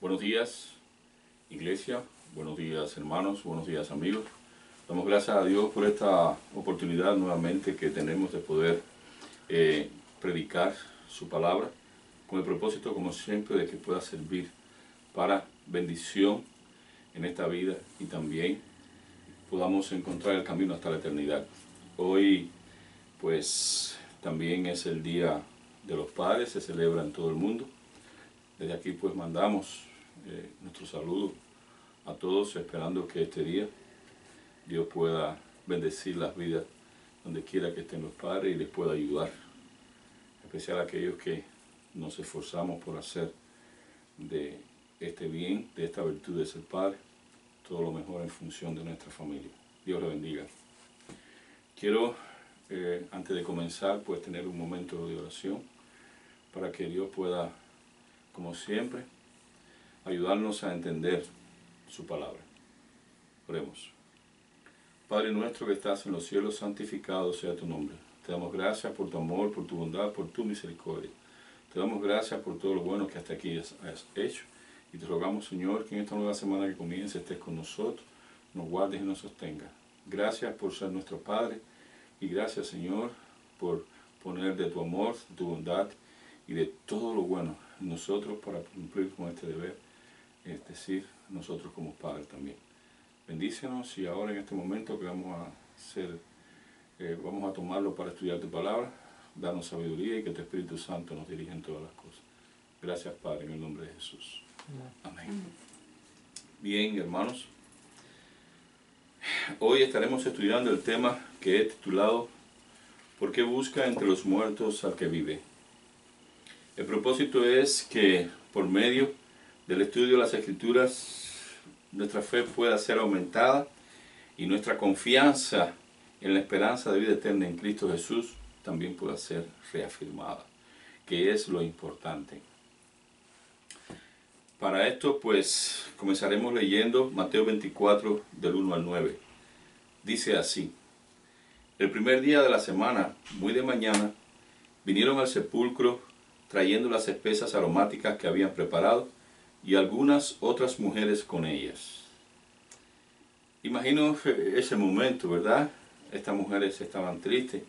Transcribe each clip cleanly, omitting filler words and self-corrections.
Buenos días, iglesia, buenos días hermanos, buenos días amigos. Damos gracias a Dios por esta oportunidad nuevamente que tenemos de poder predicar su palabra con el propósito, como siempre, de que pueda servir para bendición en esta vida y también podamos encontrar el camino hasta la eternidad. Hoy pues también es el Día de los Padres, se celebra en todo el mundo. Desde aquí pues mandamos nuestro saludo a todos, esperando que este día Dios pueda bendecir las vidas donde quiera que estén los padres y les pueda ayudar, en especial a aquellos que nos esforzamos por hacer de este bien, de esta virtud de ser padre, todo lo mejor en función de nuestra familia. Dios le bendiga. Quiero, antes de comenzar, pues tener un momento de oración para que Dios pueda, como siempre, ayudarnos a entender su palabra. Oremos. Padre nuestro que estás en los cielos, santificado sea tu nombre. Te damos gracias por tu amor, por tu bondad, por tu misericordia. Te damos gracias por todo lo bueno que hasta aquí has hecho. Y te rogamos, Señor, que en esta nueva semana que comience estés con nosotros, nos guardes y nos sostenga. Gracias por ser nuestro Padre. Y gracias, Señor, por poner de tu amor, de tu bondad y de todo lo bueno en nosotros para cumplir con este deber, es decir, nosotros como padres también. Bendícenos y ahora en este momento que vamos a hacer, vamos a tomarlo para estudiar tu palabra, danos sabiduría y que tu Espíritu Santo nos dirija en todas las cosas. Gracias, Padre, en el nombre de Jesús. Amén. Bien, hermanos, hoy estaremos estudiando el tema que he titulado ¿Por qué busca entre los muertos al que vive? El propósito es que por medio del estudio de las Escrituras nuestra fe pueda ser aumentada y nuestra confianza en la esperanza de vida eterna en Cristo Jesús también pueda ser reafirmada, que es lo importante. Para esto pues comenzaremos leyendo Mateo 24 del 1 al 9. Dice así: El primer día de la semana, muy de mañana, vinieron al sepulcro trayendo las especias aromáticas que habían preparado y algunas otras mujeres con ellas. Imagino ese momento, ¿verdad? Estas mujeres estaban tristes,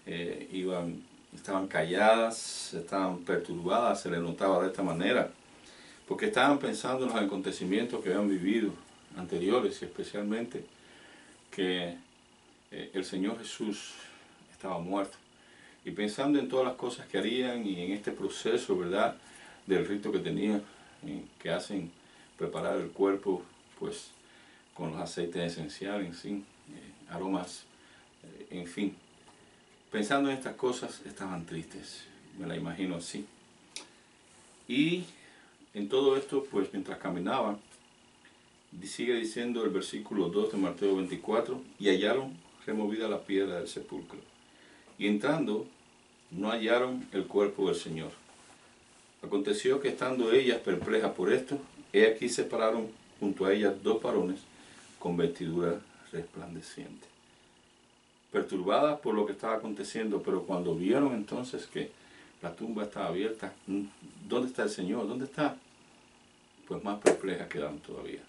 estaban calladas, estaban perturbadas, se les notaba de esta manera, porque estaban pensando en los acontecimientos que habían vivido anteriores, y especialmente que el Señor Jesús estaba muerto, y pensando en todas las cosas que harían y en este proceso, ¿verdad?, del rito que tenían, que hacen preparar el cuerpo, pues, con los aceites esenciales, en fin, aromas, en fin. Pensando en estas cosas, estaban tristes, me la imagino así. Y en todo esto, pues, mientras caminaban, sigue diciendo el versículo 2 de Mateo 24, y hallaron removida la piedra del sepulcro. Y entrando, no hallaron el cuerpo del Señor. Aconteció que estando ellas perplejas por esto, he aquí se pararon junto a ellas dos varones con vestidura resplandeciente. Perturbadas por lo que estaba aconteciendo, pero cuando vieron entonces que la tumba estaba abierta, ¿dónde está el Señor? ¿Dónde está? Pues más perplejas quedaron todavía.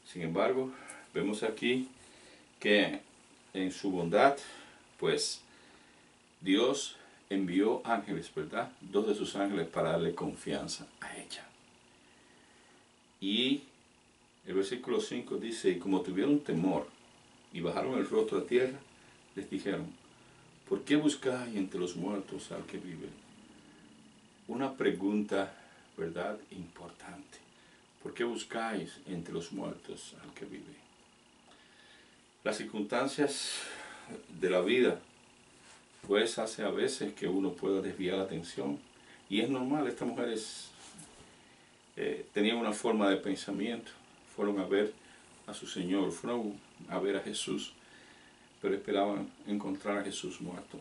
Sin embargo, vemos aquí que en su bondad, pues Dios envió ángeles, ¿verdad? Dos de sus ángeles para darle confianza a ella. Y el versículo 5 dice, y como tuvieron temor y bajaron el rostro a tierra, les dijeron, ¿por qué buscáis entre los muertos al que vive? Una pregunta, ¿verdad?, importante. ¿Por qué buscáis entre los muertos al que vive? Las circunstancias de la vida pues hace a veces que uno pueda desviar la atención, y es normal. Estas mujeres tenían una forma de pensamiento, fueron a ver a su Señor, fueron a ver a Jesús, pero esperaban encontrar a Jesús muerto.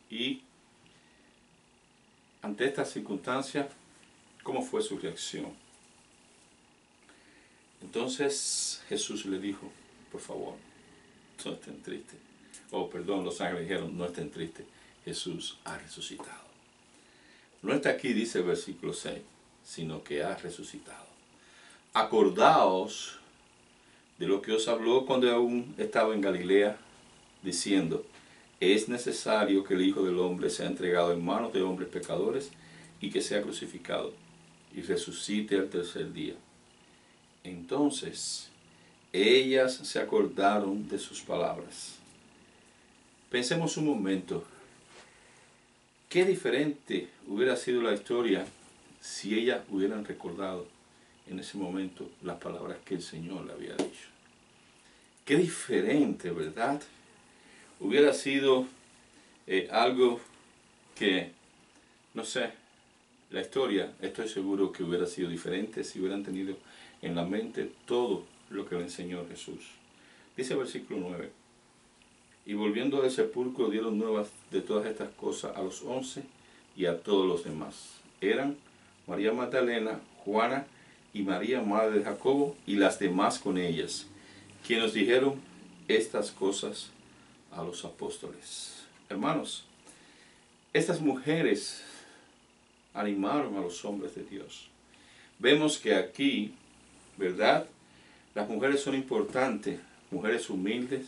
Y ante estas circunstancias, ¿cómo fue su reacción? Entonces Jesús le dijo, por favor, no estén tristes. Los ángeles dijeron, no estén tristes, Jesús ha resucitado. No está aquí, dice el versículo 6, sino que ha resucitado. Acordaos de lo que os habló cuando aún estaba en Galilea, diciendo, es necesario que el Hijo del Hombre sea entregado en manos de hombres pecadores y que sea crucificado y resucite al tercer día. Entonces, ellas se acordaron de sus palabras. Pensemos un momento, qué diferente hubiera sido la historia si ellas hubieran recordado en ese momento las palabras que el Señor le había dicho. Qué diferente, ¿verdad? Hubiera sido algo que, no sé, la historia, estoy seguro que hubiera sido diferente si hubieran tenido en la mente todo lo que le enseñó Jesús. Dice el versículo 9, y volviendo del sepulcro dieron nuevas de todas estas cosas a los 11 y a todos los demás. Eran María Magdalena, Juana y María, madre de Jacobo, y las demás con ellas, quienes dijeron estas cosas a los apóstoles. Hermanos, estas mujeres animaron a los hombres de Dios. Vemos que aquí, ¿verdad? Las mujeres son importantes, mujeres humildes,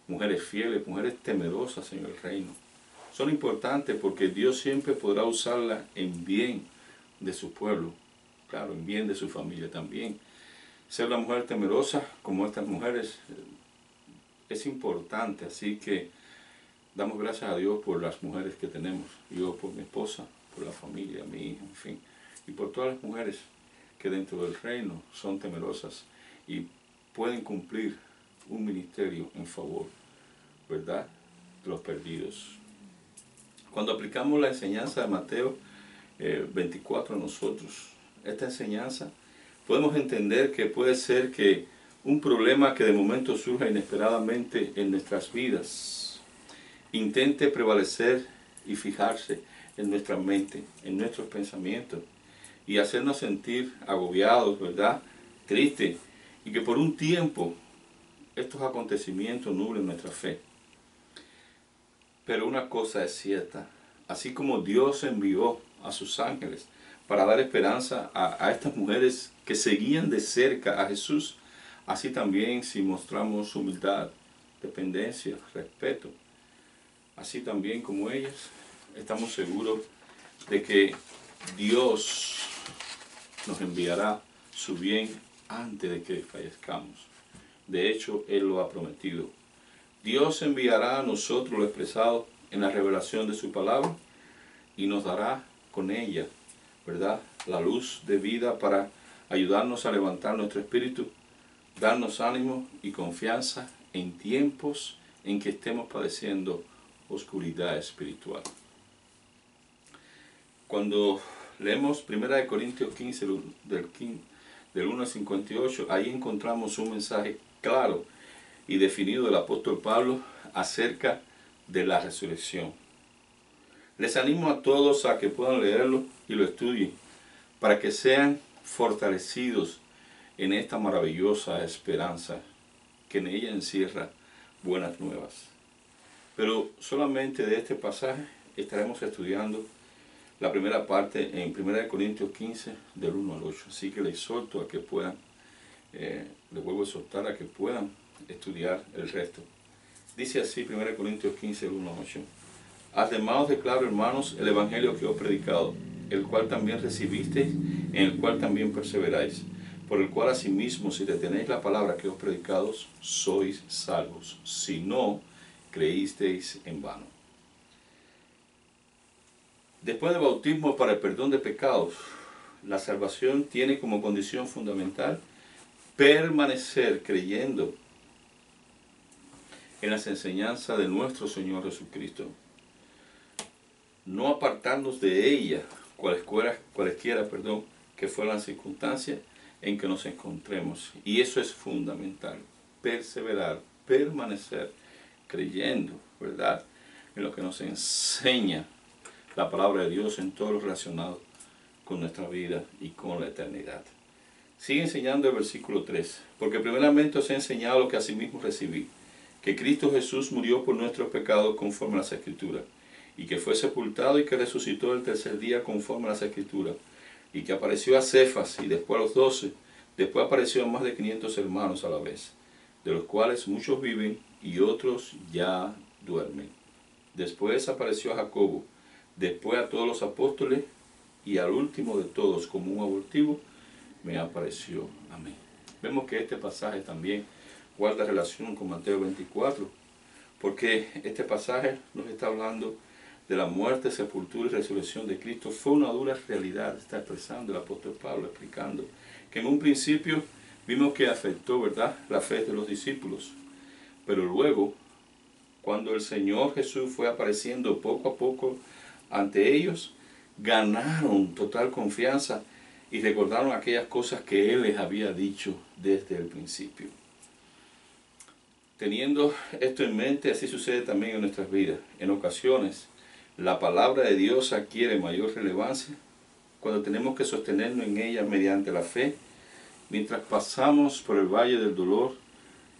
mujeres fieles, mujeres temerosas en el reino. Son importantes porque Dios siempre podrá usarlas en bien de su pueblo, claro, en bien de su familia también. Ser una mujer temerosa como estas mujeres es importante, así que damos gracias a Dios por las mujeres que tenemos, yo por mi esposa, por la familia, mi hija, en fin, y por todas las mujeres que dentro del reino son temerosas y pueden cumplir un ministerio en favor, ¿verdad?, de los perdidos. Cuando aplicamos la enseñanza de Mateo 24 a nosotros, esta enseñanza, podemos entender que puede ser que un problema que de momento surja inesperadamente en nuestras vidas intente prevalecer y fijarse en nuestra mente, en nuestros pensamientos, y hacernos sentir agobiados, ¿verdad?, tristes, y que por un tiempo estos acontecimientos nublen nuestra fe. Pero una cosa es cierta, así como Dios envió a sus ángeles para dar esperanza a estas mujeres que seguían de cerca a Jesús, así también si mostramos humildad, dependencia, respeto, así también como ellas, estamos seguros de que Dios nos enviará su bien antes de que fallezcamos. De hecho, Él lo ha prometido. Dios enviará a nosotros lo expresado en la revelación de su palabra y nos dará con ella, ¿verdad?, la luz de vida para ayudarnos a levantar nuestro espíritu, darnos ánimo y confianza en tiempos en que estemos padeciendo oscuridad espiritual. Cuando leemos 1 Corintios 15, del 1 al 58, ahí encontramos un mensaje claro y definido del apóstol Pablo acerca de la resurrección. Les animo a todos a que puedan leerlo y lo estudien, para que sean fortalecidos en esta maravillosa esperanza que en ella encierra buenas nuevas. Pero solamente de este pasaje estaremos estudiando la primera parte en 1 Corintios 15, del 1 al 8. Así que les exhorto a que puedan, les vuelvo a exhortar a que puedan estudiar el resto. Dice así 1 Corintios 15, del 1 al 8. Además os declaro, hermanos, el evangelio que os he predicado, el cual también recibisteis, en el cual también perseveráis, por el cual asimismo, si retenéis la palabra que os he predicado, sois salvos, si no creísteis en vano. Después del bautismo para el perdón de pecados, la salvación tiene como condición fundamental permanecer creyendo en las enseñanzas de nuestro Señor Jesucristo. No apartarnos de ella, cualesquiera que fueran las circunstancias en que nos encontremos. Y eso es fundamental, perseverar, permanecer creyendo, ¿verdad?, en lo que nos enseña la palabra de Dios en todo lo relacionado con nuestra vida y con la eternidad. Sigue enseñando el versículo 3. Porque primeramente os he enseñado lo que asimismo recibí, que Cristo Jesús murió por nuestros pecados conforme a las Escrituras, y que fue sepultado y que resucitó el tercer día conforme a las Escrituras, y que apareció a Cefas y después a los 12, después apareció a más de 500 hermanos a la vez, de los cuales muchos viven y otros ya duermen. Después apareció a Jacobo, después a todos los apóstoles, y al último de todos, como un abortivo, me apareció a mí. Vemos que este pasaje también guarda relación con Mateo 24, porque este pasaje nos está hablando de la muerte, sepultura y resurrección de Cristo. Fue una dura realidad, está expresando el apóstol Pablo, explicando que en un principio vimos que afectó, ¿verdad?, la fe de los discípulos, pero luego, cuando el Señor Jesús fue apareciendo poco a poco ante ellos, ganaron total confianza y recordaron aquellas cosas que Él les había dicho desde el principio. Teniendo esto en mente, así sucede también en nuestras vidas. En ocasiones, la palabra de Dios adquiere mayor relevancia cuando tenemos que sostenernos en ella mediante la fe, mientras pasamos por el valle del dolor,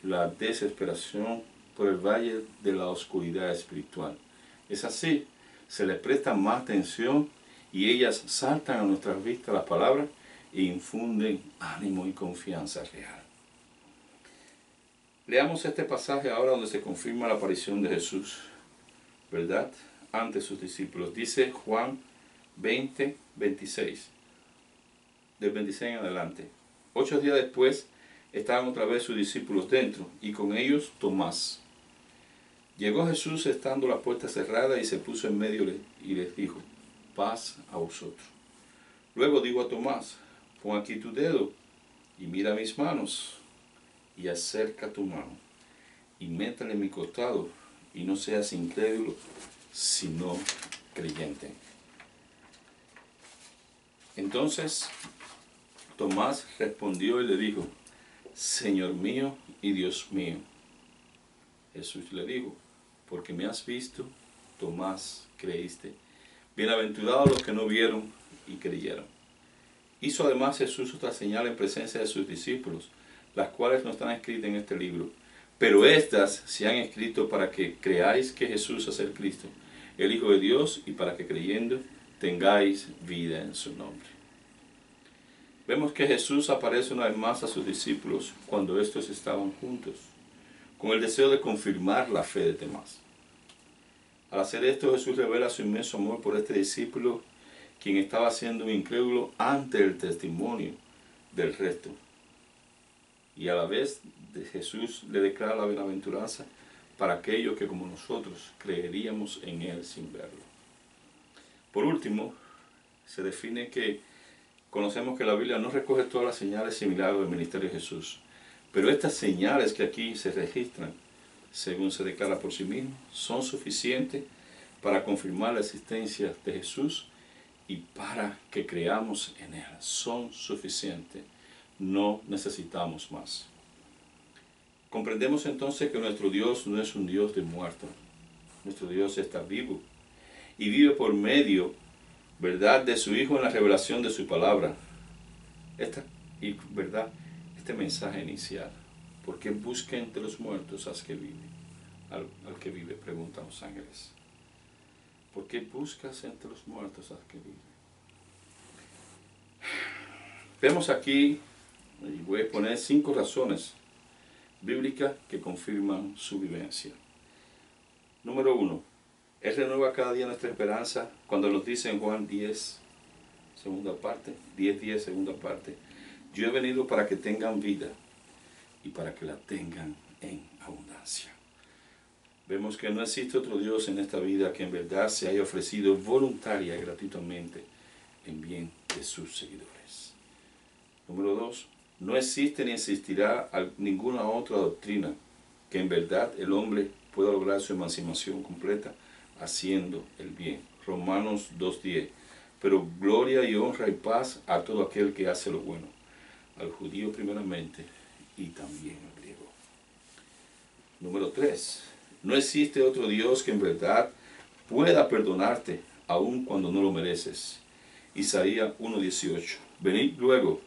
la desesperación, por el valle de la oscuridad espiritual. Es así, se le presta más atención y ellas saltan a nuestras vistas las palabras e infunden ánimo y confianza real. Leamos este pasaje ahora donde se confirma la aparición de Jesús, ¿verdad?, ante sus discípulos. Dice Juan 20, 26, del 26 en adelante. 8 días después estaban otra vez sus discípulos dentro, y con ellos Tomás. Llegó Jesús estando la puerta cerrada y se puso en medio y les dijo: paz a vosotros. Luego dijo a Tomás: pon aquí tu dedo y mira mis manos, y acerca tu mano y métele en mi costado, y no seas incrédulo, sino creyente. Entonces Tomás respondió y le dijo: Señor mío y Dios mío. Jesús le dijo: porque me has visto, Tomás, creíste. Bienaventurados los que no vieron y creyeron. Hizo además Jesús otra señal en presencia de sus discípulos, las cuales no están escritas en este libro, pero estas se han escrito para que creáis que Jesús es el Cristo, el Hijo de Dios, y para que creyendo tengáis vida en su nombre. Vemos que Jesús aparece una vez más a sus discípulos cuando estos estaban juntos, con el deseo de confirmar la fe de Tomás. Al hacer esto, Jesús revela su inmenso amor por este discípulo, quien estaba siendo un incrédulo ante el testimonio del resto. Y a la vez Jesús le declara la bienaventuranza para aquellos que, como nosotros, creeríamos en Él sin verlo. Por último, se define que conocemos que la Biblia no recoge todas las señales y milagros del ministerio de Jesús, pero estas señales que aquí se registran, según se declara por sí mismo, son suficientes para confirmar la existencia de Jesús y para que creamos en Él. Son suficientes. No necesitamos más. Comprendemos entonces que nuestro Dios no es un Dios de muertos. Nuestro Dios está vivo y vive por medio, ¿verdad?, de su Hijo en la revelación de su palabra. Este mensaje inicial: ¿por qué busca entre los muertos al que vive? Al que vive, preguntan los ángeles. ¿Por qué buscas entre los muertos al que vive? Vemos aquí, y voy a poner 5 razones bíblicas que confirman su vivencia. Número 1. Él renueva cada día nuestra esperanza cuando nos dice en Juan 10, segunda parte, 10:10, segunda parte: yo he venido para que tengan vida y para que la tengan en abundancia. Vemos que no existe otro Dios en esta vida que en verdad se haya ofrecido voluntaria y gratuitamente en bien de sus seguidores. Número 2. No existe ni existirá ninguna otra doctrina que en verdad el hombre pueda lograr su emancipación completa haciendo el bien. Romanos 2:10. Pero gloria y honra y paz a todo aquel que hace lo bueno, al judío primeramente y también al griego. Número 3. No existe otro Dios que en verdad pueda perdonarte aun cuando no lo mereces. Isaías 1:18. Venid luego,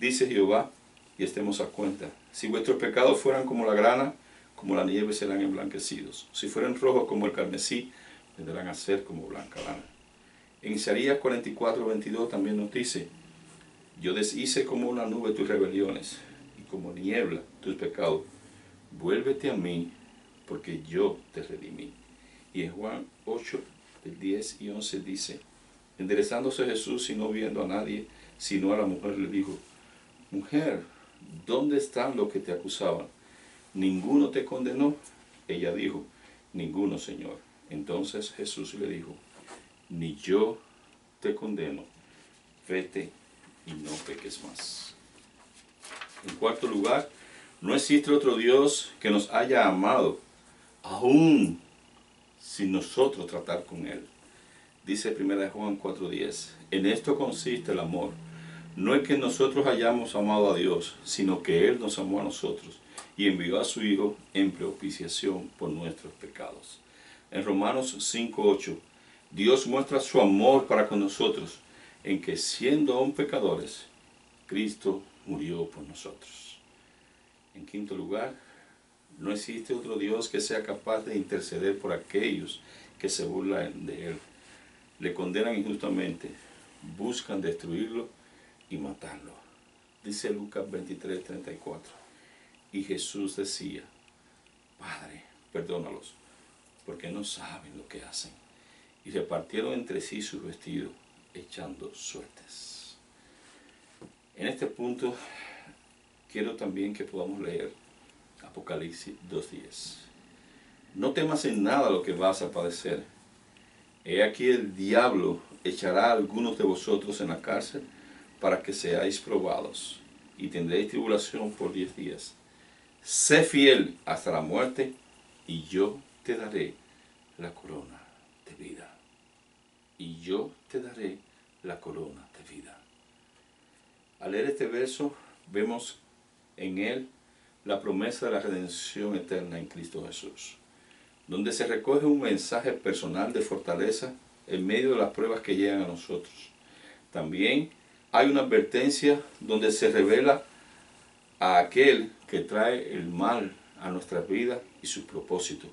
dice Jehová, y estemos a cuenta. Si vuestros pecados fueran como la grana, como la nieve serán emblanquecidos. Si fueran rojos como el carmesí, vendrán a ser como blanca lana. En Isaías 44:22 también nos dice: Yo deshice como una nube tus rebeliones y como niebla tus pecados. Vuélvete a mí, porque yo te redimí. Y en Juan 8, del 10 y 11 dice, enderezándose Jesús y no viendo a nadie, sino a la mujer, le dijo, mujer, ¿dónde están los que te acusaban? ¿Ninguno te condenó? Ella dijo, ninguno, Señor. Entonces Jesús le dijo, ni yo te condeno, vete y no peques más. En cuarto lugar, no existe otro Dios que nos haya amado, aún sin nosotros tratar con Él. Dice 1 Juan 4:10, en esto consiste el amor. No es que nosotros hayamos amado a Dios, sino que Él nos amó a nosotros y envió a su Hijo en propiciación por nuestros pecados. En Romanos 5:8, Dios muestra su amor para con nosotros, en que siendo aún pecadores, Cristo murió por nosotros. En quinto lugar, no existe otro Dios que sea capaz de interceder por aquellos que se burlan de Él, le condenan injustamente, buscan destruirlo y matarlo. Dice Lucas 23:34. Y Jesús decía, Padre, perdónalos, porque no saben lo que hacen. Y repartieron entre sí sus vestidos, echando suertes. En este punto, quiero también que podamos leer Apocalipsis 2:10. No temas en nada lo que vas a padecer. He aquí el diablo echará a algunos de vosotros en la cárcel para que seáis probados, y tendréis tribulación por 10 días. Sé fiel hasta la muerte, y yo te daré la corona de vida. Y yo te daré la corona de vida. Al leer este verso, vemos en él la promesa de la redención eterna en Cristo Jesús, donde se recoge un mensaje personal de fortaleza en medio de las pruebas que llegan a nosotros. También hay una advertencia donde se revela a aquel que trae el mal a nuestras vidas y sus propósitos.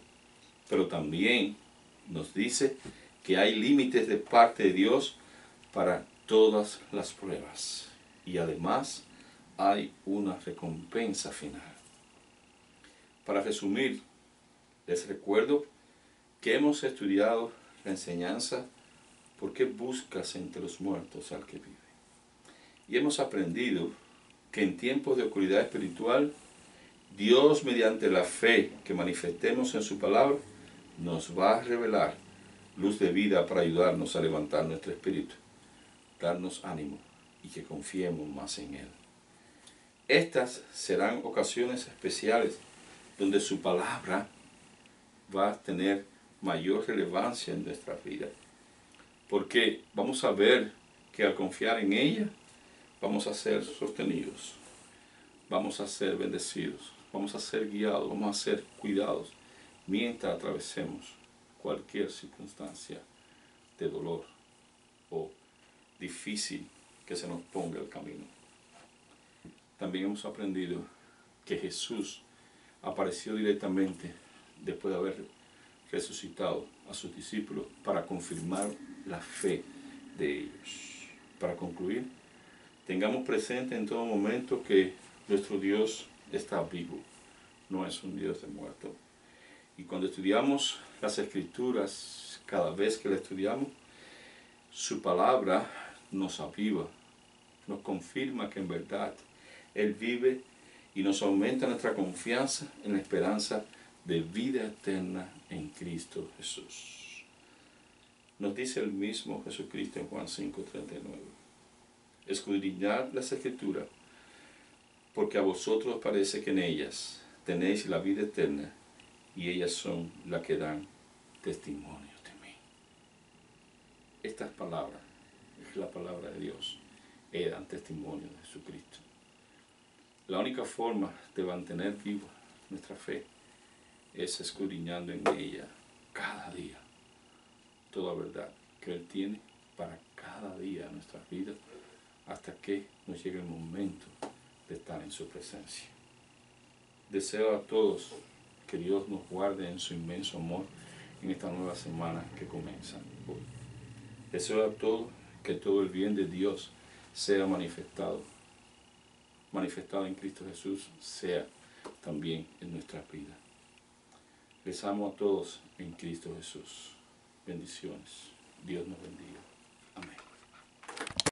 Pero también nos dice que hay límites de parte de Dios para todas las pruebas. Y además hay una recompensa final. Para resumir, les recuerdo que hemos estudiado la enseñanza ¿por qué buscas entre los muertos al que vive? Y hemos aprendido que en tiempos de oscuridad espiritual, Dios, mediante la fe que manifestemos en su palabra, nos va a revelar luz de vida para ayudarnos a levantar nuestro espíritu, darnos ánimo y que confiemos más en Él. Estas serán ocasiones especiales donde su palabra va a tener mayor relevancia en nuestra vida, porque vamos a ver que al confiar en ella, vamos a ser sostenidos, vamos a ser bendecidos, vamos a ser guiados, vamos a ser cuidados, mientras atravesemos cualquier circunstancia de dolor o difícil que se nos ponga el camino. También hemos aprendido que Jesús apareció directamente después de haber resucitado a sus discípulos para confirmar la fe de ellos. Para concluir, tengamos presente en todo momento que nuestro Dios está vivo, no es un Dios de muerto. Y cuando estudiamos las Escrituras, cada vez que la estudiamos, su palabra nos aviva, nos confirma que en verdad Él vive y nos aumenta nuestra confianza en la esperanza de vida eterna en Cristo Jesús. Nos dice el mismo Jesucristo en Juan 5:39. Escudriñad las Escrituras, porque a vosotros parece que en ellas tenéis la vida eterna, y ellas son las que dan testimonio de mí. Estas palabras, es la palabra de Dios, dan testimonio de Jesucristo. La única forma de mantener viva nuestra fe es escudriñando en ella cada día toda verdad que Él tiene para cada día de nuestras vidas, hasta que nos llegue el momento de estar en su presencia. Deseo a todos que Dios nos guarde en su inmenso amor en esta nueva semana que comienza hoy. Deseo a todos que todo el bien de Dios sea manifestado en Cristo Jesús, sea también en nuestras vidas. Les amo a todos en Cristo Jesús. Bendiciones. Dios nos bendiga. Amén.